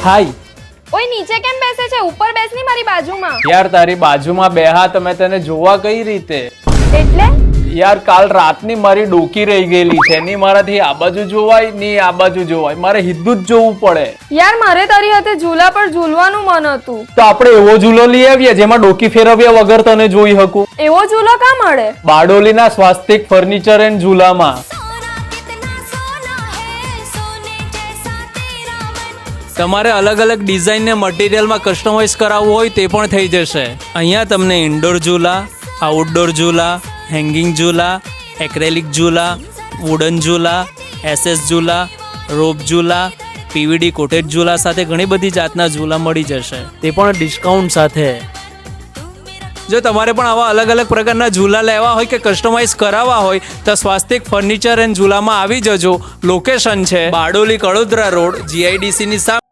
થાય? ઓય નીચે કેમ બેસે છે? ઉપર બેસ ની મારી બાજુમાં. યાર તારી બાજુમાં બેહા તો મેં તને જોવા કઈ રીતે? એટલે યાર કાલ રાતની મારી ડોકી રહી ગયેલી છે, ની મારાથી આ બાજુ જોવાય ની આ બાજુ જોવાય, મારે સીધું જ જોવું પડે. યાર મારે તારી હાથે ઝૂલા પર ઝૂલવાનું મન હતું. તો આપણે એવો ઝૂલો લઈ આવીએ જેમાં ડોકી ફેરવ્યા વગર તને જોઈ શકું. એવો ઝૂલો કા મળે? બારડોલીના સ્વાસ્તિક ફર્નિચર એન્ડ ઝૂલામાં. તમારે અલગ અલગ ડિઝાઇન ને મટીરિયલમાં કસ્ટમાઇઝ કરાવવું હોય તે પણ થઈ જશે. અહીંયા તમને ઇન્ડોર ઝૂલા, આઉટડોર ઝૂલા, હેંગિંગ ઝૂલા, એક્રેલિક ઝૂલા, વુડન ઝૂલા, એસએસ ઝૂલા, રોપ ઝૂલા, પીવીડી કોટેજ ઝૂલા સાથે ઘણી બધી જાતના ઝૂલા મળી જશે, તે પણ ડિસ્કાઉન્ટ સાથે. જો તમારે પણ આવા અલગ અલગ પ્રકારના ઝૂલા લેવા હોય કે કસ્ટમાઇઝ કરાવવા હોય તો સ્વાસ્તિક ફર્નિચર એન્ડ ઝૂલામાં આવી જજો. લોકેશન છે બારડોલી કડોદરા રોડ, GIDC ની સામે.